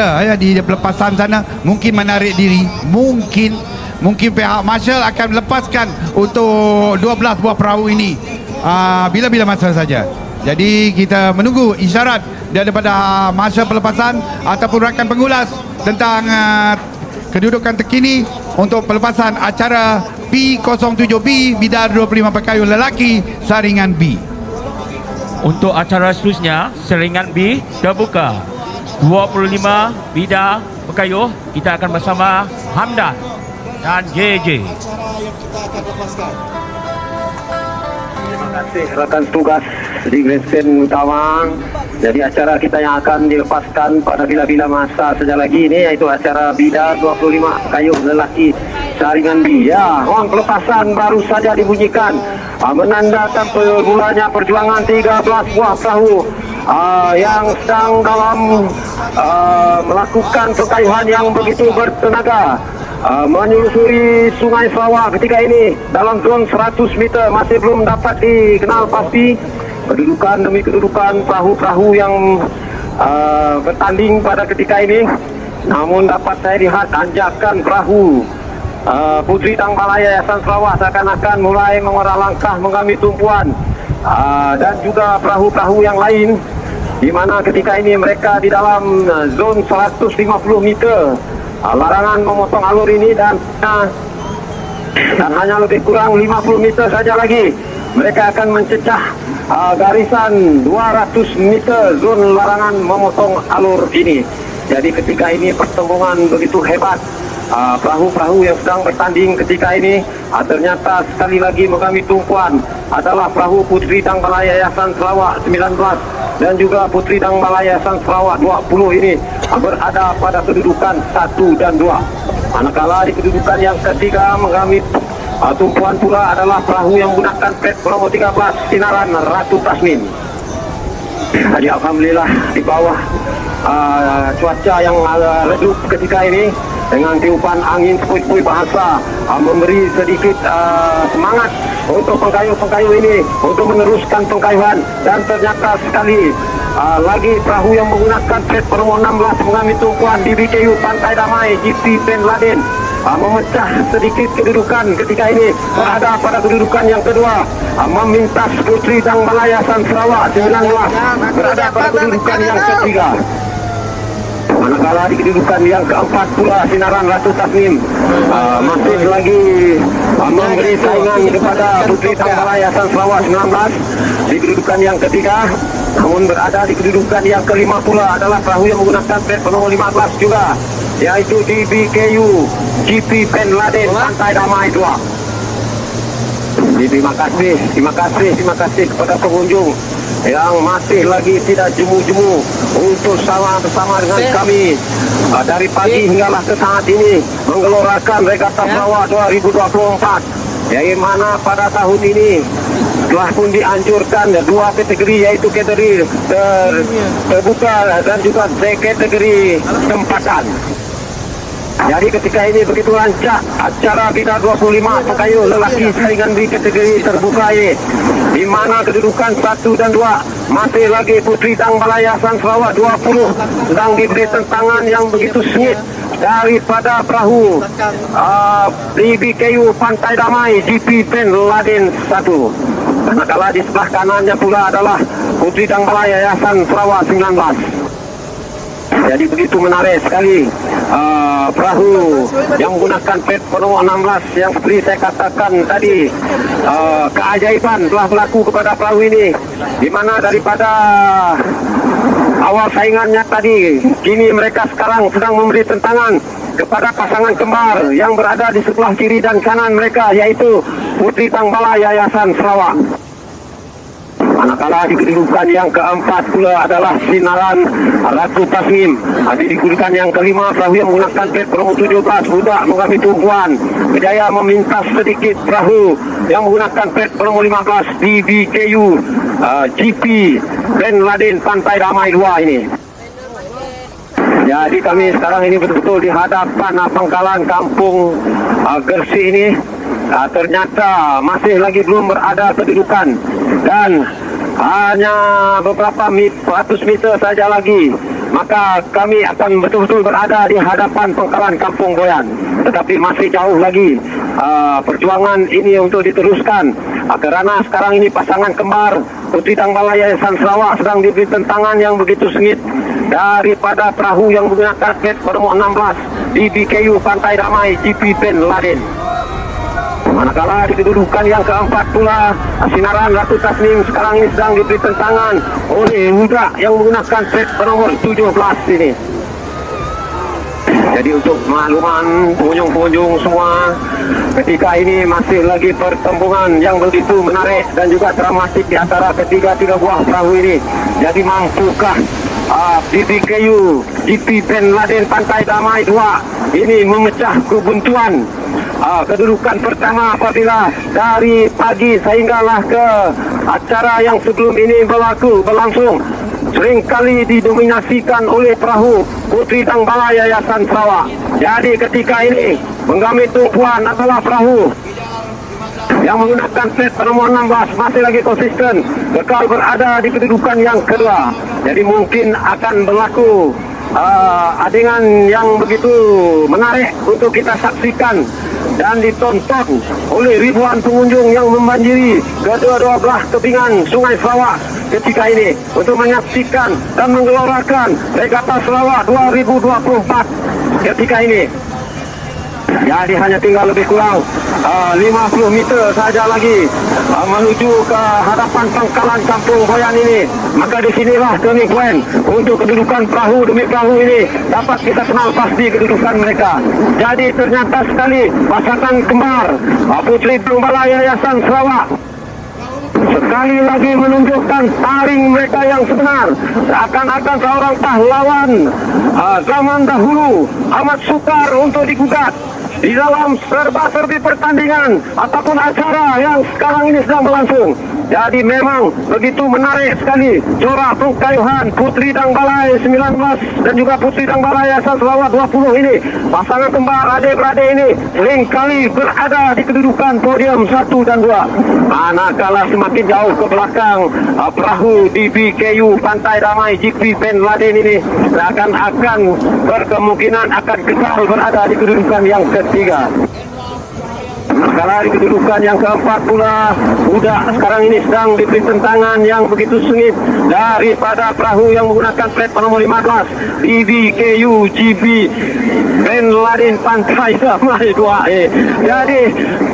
Ya, di pelepasan sana mungkin menarik diri, mungkin pihak marshal akan melepaskan untuk 12 buah perahu ini bila-bila masa saja. Jadi kita menunggu isyarat daripada marshal pelepasan ataupun rakan pengulas tentang kedudukan terkini untuk pelepasan acara P07B Bidar 25 Pekayun Lelaki Saringan B. Untuk acara seterusnya, Saringan B terbuka 25 Bidar Pekayuh. Kita akan bersama Hamdan dan JJ. Terima kasih rakan tugas di grandstand utama. Jadi acara kita yang akan dilepaskan pada bila-bila masa saja lagi ini, yaitu acara Bidar 25 Pekayuh Lelaki Saringan B. Ya, uang pelepasan baru saja dibunyikan, menandakan bermulanya perjuangan 13 buah perahu yang sedang dalam melakukan perkayuhan yang begitu bertenaga, menyusuri Sungai Sarawak ketika ini dalam zon 100 meter. Masih belum dapat dikenal pasti kedudukan demi kedudukan perahu-perahu yang bertanding pada ketika ini. Namun dapat saya lihat tanjakan perahu Puteri Tangbalaya Yayasan Sarawak seakan-akan mulai mengarah langkah mengambil tumpuan, dan juga perahu-perahu yang lain, di mana ketika ini mereka di dalam zon 150 meter larangan memotong alur ini, dan hanya lebih kurang 50 meter saja lagi mereka akan mencecah garisan 200 meter zon larangan memotong alur ini. Jadi ketika ini pertembungan begitu hebat, perahu-perahu yang sedang bertanding ketika ini ternyata sekali lagi mengambil tumpuan adalah perahu Puteri Tangbalaya Yayasan Sarawak 19 dan juga Puteri Tangbalaya Yayasan Sarawak 20 ini berada pada kedudukan 1 dan 2. Manakala di kedudukan yang ketiga mengambil tumpuan pula adalah perahu yang menggunakan pet promo 13 Sinaran Ratu Tasmin. Jadi alhamdulillah di bawah cuaca yang redup ketika ini dengan tiupan angin sepoi-sepoi bahasa memberi sedikit semangat untuk pengkayuh-pengkayuh ini untuk meneruskan pengkayuhan, dan ternyata sekali lagi perahu yang menggunakan pet promo 16 mengambil tumpuan di BKU Pantai Damai GP Ben Laden memecah sedikit kedudukan ketika ini berada pada kedudukan yang kedua, memintas Puteri Tangbalaya Yayasan Sarawak 19 berada pada kedudukan yang ketiga. Manakala di kedudukan yang keempat pula Sinaran Ratu Tasnim masih lagi memberi saingan kepada Puteri Tangbalaya Yayasan Sarawak 19 di kedudukan yang ketiga. Namun berada di kedudukan yang kelima pula adalah perahu yang menggunakan pet nomor 15 juga, yaitu di BKU GP Ben Laden Pantai Damai 2. Terima kasih kepada pengunjung yang masih lagi tidak jemu-jemu untuk bersama dengan kami dari pagi hinggalah ke saat ini menggelorakan Regata Sarawak 2024, yang mana pada tahun ini telah pun dianjurkan dua kategori, yaitu kategori terbuka dan juga kategori tempatan. Jadi ketika ini begitu lancar acara Bidar 25 Pekayuh Lelaki Saringan di kategori terbuka ini, di mana kedudukan 1 dan 2 masih lagi Puteri Tangbalaya Yayasan Sarawak 20 sedang diberi tentangan yang begitu sengit daripada perahu di BKU Pantai Damai GP Ben Laden 1. Manakala di sebelah kanannya pula adalah Puteri Tangbalaya Yayasan Sarawak 19. Jadi begitu menarik sekali perahu yang menggunakan pet nomor 16 yang seperti saya katakan tadi, keajaiban telah berlaku kepada perahu ini, di mana daripada awal saingannya tadi, kini mereka sekarang sedang memberi tentangan kepada pasangan kembar yang berada di sebelah kiri dan kanan mereka, yaitu Puteri Tangbalaya Yayasan Sarawak. Manakala di kedudukan yang keempat pula adalah Sinaran Ratu Tasnim. Di kedudukan yang kelima perahu yang menggunakan pet promo 17 budak mengambil tumpuan berjaya memintas sedikit perahu yang menggunakan pet promo 15 di BKU GP Ben Laden Pantai Damai 2 ini. Jadi kami sekarang ini betul-betul di hadapan pangkalan kampung Gersi ini. Ternyata masih lagi belum berada kedudukan, dan hanya beberapa ratus meter saja lagi maka kami akan betul-betul berada di hadapan pengkalan Kampung Boyan. Tetapi masih jauh lagi perjuangan ini untuk diteruskan, kerana sekarang ini pasangan kembar Putri Tangbala Yayasan Sarawak sedang diberi tentangan yang begitu sengit daripada perahu yang menggunakan plat nomor 16 di BKU Pantai Damai GP Ben Laden. Manakala di kedudukan yang keempat pula, Sinaran Ratu Tasnim sekarang ini sedang diberi tentangan oleh Huda yang menggunakan plat nomor 17 ini. Jadi untuk makluman pengunjung-pengunjung semua, ketika ini masih lagi pertembungan yang begitu menarik dan juga dramatik di antara ketiga buah perahu ini. Jadi mampukah BBKU GP Ben Laden Pantai Damai 2 ini memecah kebuntuan kedudukan pertama apabila dari pagi sehinggalah ke acara yang sebelum ini berlangsung seringkali didominasikan oleh perahu Putri Tangbala Yayasan Sarawak. Jadi ketika ini menggamit tumpuan adalah perahu yang menggunakan plat nomor 16 masih lagi konsisten kekal berada di kedudukan yang kedua. Jadi mungkin akan berlaku adegan yang begitu menarik untuk kita saksikan dan ditonton oleh ribuan pengunjung yang membanjiri kedua-dua belah tebingan Sungai Sarawak ketika ini untuk menyaksikan dan menggelorakan Regata Sarawak 2024 ketika ini. Jadi hanya tinggal lebih kurang 50 meter saja lagi menuju ke hadapan pangkalan Kampung Boyan ini. Maka di sinilah turning point untuk kedudukan perahu demi perahu ini dapat kita kenal pasti kedudukan mereka. Jadi ternyata sekali pasangan kembar Putri Tangbala Yayasan Sarawak sekali lagi menunjukkan taring mereka yang sebenar, seakan-akan seorang pahlawan zaman dahulu amat sukar untuk digugat di dalam serba-serbi pertandingan ataupun acara yang sekarang ini sedang berlangsung. Jadi memang begitu menarik sekali corak pengkayuhan Putri Tangbala 19 dan juga Putri Tangbala Yayasan Sarawak 20 ini. Pasangan kembar adik-beradik ini seringkali berada di kedudukan podium 1 dan 2. Manakala semakin jauh ke belakang perahu di BKU Pantai Damai GP Ben Laden ini akan berkemungkinan akan kekal berada di kedudukan yang ketiga. Manakala di kedudukan yang keempat pula Huda sekarang ini sedang diberi tentangan yang begitu sengit daripada perahu yang menggunakan plat nomor 15 BBKU GB Ben Laden Pantai Damai 2A. Jadi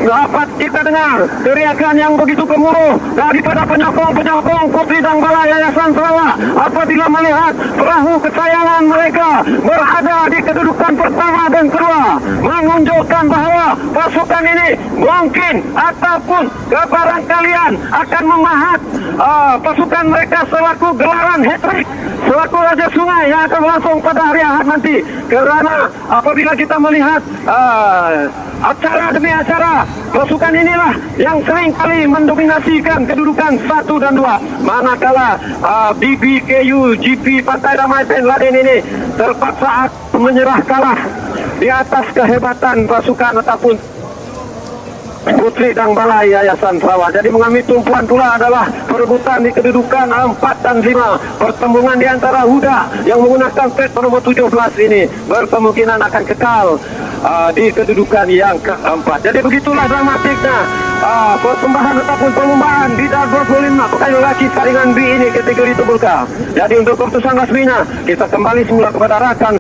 dapat kita dengar teriakan yang begitu gemuruh daripada penyokong-penyokong Putri Tangbala Yayasan Sarawak apabila melihat perahu kesayangan mereka berada di kedudukan pertama dan kedua, menunjukkan bahawa pasukan ini mungkin ataupun kebarangkalian akan memahat pasukan mereka selaku gelaran hat-trick selaku Raja Sungai yang akan berlangsung pada hari Ahad nanti. Kerana apabila kita melihat acara demi acara, pasukan inilah yang sering kali mendominasikan kedudukan 1 dan 2. Manakala BBKU GP Pantai Damai Ben Laden ini terpaksa menyerah kalah di atas kehebatan pasukan ataupun Putri Tangbala Yayasan Sarawak. Jadi mengambil tumpuan pula adalah perebutan di kedudukan 4 dan 5. Pertembungan di antara Huda yang menggunakan plat nomor 17 ini berkemungkinan akan kekal di kedudukan yang keempat. Jadi begitulah dramatiknya persembahan ataupun perlombaan di dalam 25 pekan lelaki saringan B ini kategori Tubulka. Jadi untuk keputusan resminya kita kembali semula kepada rakan